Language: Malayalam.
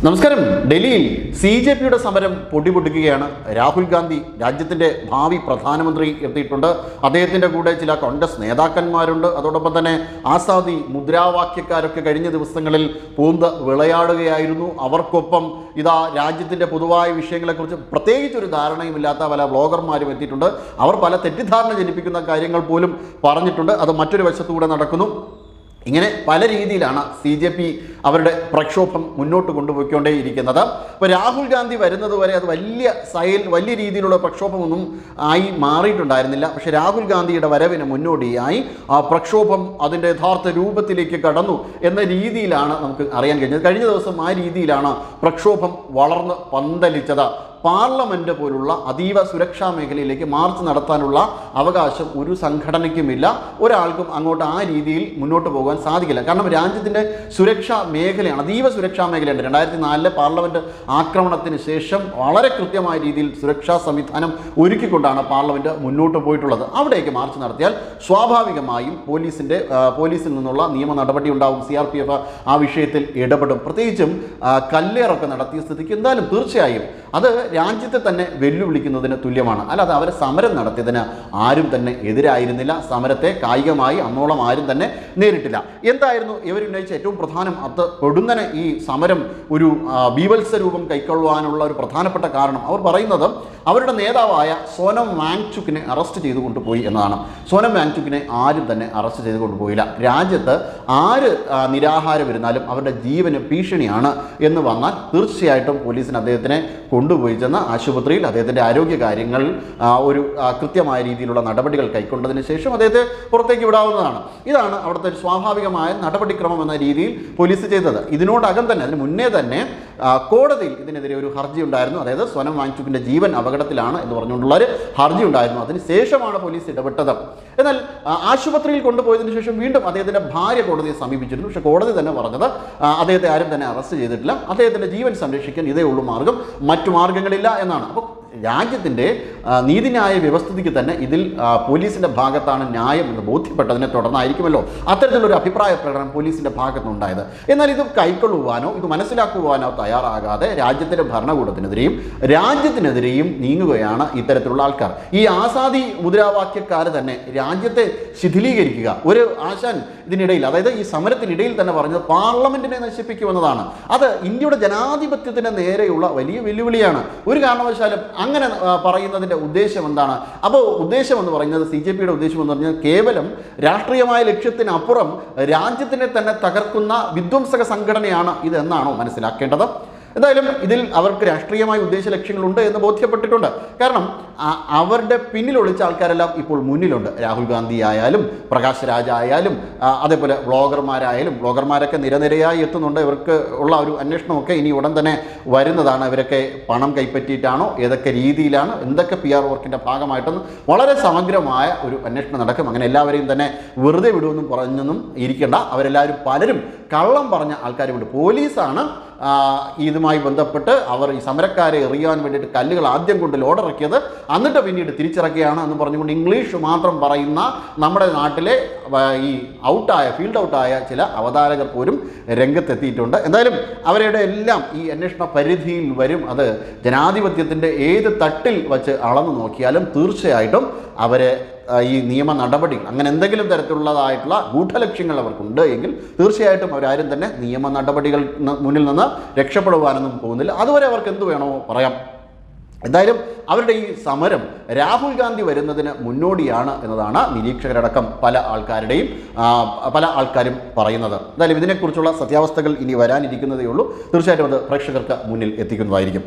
നമസ്കാരം. ഡൽഹിയിൽ CJPയുടെ സമരം പൊടിപൊടിക്കുകയാണ്. രാഹുൽ ഗാന്ധി രാജ്യത്തിൻ്റെ ഭാവി പ്രധാനമന്ത്രി എത്തിയിട്ടുണ്ട്. അദ്ദേഹത്തിൻ്റെ കൂടെ ചില കോൺഗ്രസ് നേതാക്കന്മാരുണ്ട്. അതോടൊപ്പം തന്നെ ആസാദി മുദ്രാവാക്യക്കാരൊക്കെ കഴിഞ്ഞ ദിവസങ്ങളിൽ പൂന്ത് വിളയാടുകയായിരുന്നു. അവർക്കൊപ്പം ഇതാ രാജ്യത്തിൻ്റെ പൊതുവായ വിഷയങ്ങളെക്കുറിച്ച് പ്രത്യേകിച്ചൊരു ധാരണയുമില്ലാത്ത പല ബ്ലോഗർമാരും എത്തിയിട്ടുണ്ട്. അവർ പല തെറ്റിദ്ധാരണ ജനിപ്പിക്കുന്ന കാര്യങ്ങൾ പോലും പറഞ്ഞിട്ടുണ്ട്. അത് മറ്റൊരു വശത്തുകൂടെ നടക്കുന്നു. ഇങ്ങനെ പല രീതിയിലാണ് CJP അവരുടെ പ്രക്ഷോഭം മുന്നോട്ട് കൊണ്ടുപോയിക്കൊണ്ടേയിരിക്കുന്നത്. ഇപ്പോൾ രാഹുൽ ഗാന്ധി വരുന്നത് വരെ അത് വലിയ രീതിയിലുള്ള പ്രക്ഷോഭമൊന്നും ആയി മാറിയിട്ടുണ്ടായിരുന്നില്ല. പക്ഷേ രാഹുൽ ഗാന്ധിയുടെ വരവിന് മുന്നോടിയായി ആ പ്രക്ഷോഭം അതിൻ്റെ യഥാർത്ഥ രൂപത്തിലേക്ക് കടന്നു എന്ന രീതിയിലാണ് നമുക്ക് അറിയാൻ കഴിഞ്ഞത്. കഴിഞ്ഞ ദിവസം ആ രീതിയിലാണ് പ്രക്ഷോഭം വളർന്ന് പന്തലിച്ചത്. പാർലമെൻറ്റ് പോലുള്ള അതീവ സുരക്ഷാ മേഖലയിലേക്ക് മാർച്ച് നടത്താനുള്ള അവകാശം ഒരു സംഘടനയ്ക്കുമില്ല. ഒരാൾക്കും അങ്ങോട്ട് ആ രീതിയിൽ മുന്നോട്ട് പോകാൻ സാധിക്കില്ല. കാരണം രാജ്യത്തിൻ്റെ സുരക്ഷാ മേഖലയാണ്, അതീവ സുരക്ഷാ മേഖലയുണ്ട്. 2004 പാർലമെൻറ്റ് ആക്രമണത്തിന് ശേഷം വളരെ കൃത്യമായ രീതിയിൽ സുരക്ഷാ സംവിധാനം ഒരുക്കിക്കൊണ്ടാണ് പാർലമെൻറ്റ് മുന്നോട്ട് പോയിട്ടുള്ളത്. അവിടേക്ക് മാർച്ച് നടത്തിയാൽ സ്വാഭാവികമായും പോലീസിൽ നിന്നുള്ള നിയമ നടപടി ഉണ്ടാവും. CRPF ആ വിഷയത്തിൽ ഇടപെടും. പ്രത്യേകിച്ചും കല്ലേറൊക്കെ നടത്തിയ സ്ഥിതിക്ക് എന്തായാലും തീർച്ചയായും അത് രാജ്യത്തെ തന്നെ വെല്ലുവിളിക്കുന്നതിന് തുല്യമാണ്. അല്ലാതെ അവർ സമരം നടത്തിയതിന് ആരും തന്നെ എതിരായിരുന്നില്ല. സമരത്തെ കായികമായി അന്നോളം ആരും തന്നെ നേരിട്ടില്ല. എന്തായിരുന്നു ഇവരുന്നയിച്ച ഏറ്റവും പ്രധാനം? അത് പൊടുന്നനെ ഈ സമരം ഒരു ബീഭത്സ രൂപം കൈക്കൊള്ളുവാനുള്ള ഒരു പ്രധാനപ്പെട്ട കാരണം അവർ പറയുന്നത് അവരുടെ നേതാവായ സോനം വാങ്ചുക്കിനെ അറസ്റ്റ് ചെയ്തു കൊണ്ടുപോയി എന്നതാണ്. സോനം വാങ്ചുക്കിനെ ആരും തന്നെ അറസ്റ്റ് ചെയ്ത് കൊണ്ടുപോയില്ല. രാജ്യത്ത് ആര് നിരാഹാരം ഇരുന്നാലും അവരുടെ ജീവന് ഭീഷണിയാണ് എന്ന് വന്നാൽ തീർച്ചയായിട്ടും പോലീസിന് അദ്ദേഹത്തിനെ കൊണ്ടുപോയി ചെന്ന ആശുപത്രിയിൽ അദ്ദേഹത്തിൻ്റെ ആരോഗ്യ കാര്യങ്ങൾ ഒരു കൃത്യമായ രീതിയിലുള്ള നടപടികൾ കൈക്കൊണ്ടതിന് ശേഷം അദ്ദേഹത്തെ പുറത്തേക്ക് വിടാവുന്നതാണ്. ഇതാണ് അവിടുത്തെ ഒരു സ്വാഭാവികമായ നടപടിക്രമം എന്ന രീതിയിൽ പോലീസ് ചെയ്തത്. ഇതിനോടകം തന്നെ അതിന് മുന്നേ തന്നെ കോടതിയിൽ ഇതിനെതിരെ ഒരു ഹർജി ഉണ്ടായിരുന്നു. അതായത് സോനം വാങ്ചുക്കിൻ്റെ ജീവൻ അപകടത്തിലാണ് എന്ന് പറഞ്ഞുകൊണ്ടുള്ളൊരു ഹർജി ഉണ്ടായിരുന്നു. അതിനുശേഷമാണ് പോലീസ് ഇടപെട്ടത്. എന്നാൽ ആശുപത്രിയിൽ കൊണ്ടുപോയതിനു ശേഷം വീണ്ടും അദ്ദേഹത്തിൻ്റെ ഭാര്യ കോടതിയെ സമീപിച്ചിരുന്നു. പക്ഷേ കോടതി തന്നെ പറഞ്ഞത് അദ്ദേഹത്തെ ആരും തന്നെ അറസ്റ്റ് ചെയ്തിട്ടില്ല. അദ്ദേഹത്തിൻ്റെ ജീവൻ സംരക്ഷിക്കാൻ ഇതേ ഉള്ളൂ മാർഗം, മറ്റു മാർഗങ്ങളില്ല എന്നാണ്. അപ്പോൾ രാജ്യത്തിൻ്റെ നീതിന്യായ വ്യവസ്ഥിതിക്ക് തന്നെ ഇതിൽ പോലീസിൻ്റെ ഭാഗത്താണ് ന്യായം എന്ന് ബോധ്യപ്പെട്ടതിനെ തുടർന്നായിരിക്കുമല്ലോ അത്തരത്തിലൊരു അഭിപ്രായ പ്രകടനം പോലീസിൻ്റെ ഭാഗത്തുനിന്നുണ്ടായത്. എന്നാൽ ഇത് കൈക്കൊള്ളുവാനോ ഇത് മനസ്സിലാക്കുവാനോ തയ്യാറാകാതെ രാജ്യത്തിൻ്റെ ഭരണകൂടത്തിനെതിരെയും രാജ്യത്തിനെതിരെയും നീങ്ങുകയാണ് ഇത്തരത്തിലുള്ള ആൾക്കാർ. ഈ ആസാദി മുദ്രാവാക്യക്കാർ തന്നെ രാജ്യത്തെ ശിഥിലീകരിക്കുക. ഒരു ആശാൻ ഇതിനിടയിൽ, അതായത് ഈ സമരത്തിനിടയിൽ തന്നെ പറഞ്ഞത് പാർലമെന്റിനെ നശിപ്പിക്കുമെന്നതാണ്. അത് ഇന്ത്യയുടെ ജനാധിപത്യത്തിന് നേരെയുള്ള വലിയ വെല്ലുവിളിയാണ്. ഒരു കാരണവശാലും അങ്ങനെ പറയുന്നതിൻ്റെ ഉദ്ദേശം എന്താണ്? അപ്പോൾ ഉദ്ദേശം എന്ന് പറയുന്നത് CJPയുടെ ഉദ്ദേശം എന്ന് പറഞ്ഞാൽ കേവലം രാഷ്ട്രീയമായ ലക്ഷ്യത്തിനപ്പുറം രാജ്യത്തിനെ തന്നെ തകർക്കുന്ന വിധ്വംസക സംഘടനയാണ് ഇതെന്നാണോ മനസ്സിലാക്കേണ്ടത്? എന്തായാലും ഇതിൽ അവർക്ക് രാഷ്ട്രീയമായ ഉദ്ദേശ ലക്ഷ്യങ്ങളുണ്ട് എന്ന് ബോധ്യപ്പെട്ടിട്ടുണ്ട്. കാരണം അവരുടെ പിന്നിൽ ഒളിച്ച ആൾക്കാരെല്ലാം ഇപ്പോൾ മുന്നിലുണ്ട്. രാഹുൽ ഗാന്ധി ആയാലും പ്രകാശ് രാജ് ആയാലും അതേപോലെ ബ്ലോഗർമാരൊക്കെ നിരനിരയായി എത്തുന്നുണ്ട്. ഇവർക്ക് ഉള്ള ഒരു അന്വേഷണമൊക്കെ ഇനി ഉടൻ തന്നെ വരുന്നതാണ്. ഇവരൊക്കെ പണം കൈപ്പറ്റിയിട്ടാണോ, ഏതൊക്കെ രീതിയിലാണ്, എന്തൊക്കെ PR വർക്കിൻ്റെ ഭാഗമായിട്ടൊന്നും വളരെ സമഗ്രമായ ഒരു അന്വേഷണം നടക്കും. അങ്ങനെ എല്ലാവരെയും തന്നെ വെറുതെ വിടുമെന്നും പറഞ്ഞൊന്നും ഇരിക്കേണ്ട. അവരെല്ലാവരും പലരും കള്ളം പറഞ്ഞ ആൾക്കാരുമുണ്ട്. പോലീസാണ് ഇതുമായി ബന്ധപ്പെട്ട് അവർ ഈ സമരക്കാരെ എറിയാൻ വേണ്ടിയിട്ട് കല്ലുകൾ ആദ്യം കൊണ്ട് ലോഡിറക്കിയത്, എന്നിട്ട് പിന്നീട് തിരിച്ചിറക്കിയാണ് എന്ന് പറഞ്ഞുകൊണ്ട് ഇംഗ്ലീഷ് മാത്രം പറയുന്ന നമ്മുടെ നാട്ടിലെ ഈ ഫീൽഡ് ഔട്ടായ ചില അവതാരകർ പോലും രംഗത്തെത്തിയിട്ടുണ്ട്. എന്തായാലും അവരുടെ എല്ലാം ഈ അന്വേഷണ പരിധിയിൽ വരും. അത് ജനാധിപത്യത്തിൻ്റെ ഏത് തട്ടിൽ വച്ച് അളന്നു നോക്കിയാലും തീർച്ചയായിട്ടും അവരെ ഈ നിയമ നടപടി അങ്ങനെ എന്തെങ്കിലും തരത്തിലുള്ളതായിട്ടുള്ള ഗൂഢലക്ഷ്യങ്ങൾ അവർക്കുണ്ട് എങ്കിൽ തീർച്ചയായിട്ടും അവരാരും തന്നെ നിയമ നടപടികൾ മുന്നിൽ നിന്ന് രക്ഷപ്പെടുവാനൊന്നും പോകുന്നില്ല. അതുവരെ അവർക്ക് എന്ത് വേണോ പറയാം. എന്തായാലും അവരുടെ ഈ സമരം രാഹുൽ ഗാന്ധി വരുന്നതിന് മുന്നോടിയാണ് എന്നതാണ് നിരീക്ഷകരടക്കം പല ആൾക്കാരും പറയുന്നത്. എന്തായാലും ഇതിനെക്കുറിച്ചുള്ള സത്യാവസ്ഥകൾ ഇനി വരാനിരിക്കുന്നതേ ഉള്ളൂ. തീർച്ചയായിട്ടും അത് പ്രേക്ഷകർക്ക് മുന്നിൽ എത്തിക്കുന്നതായിരിക്കും.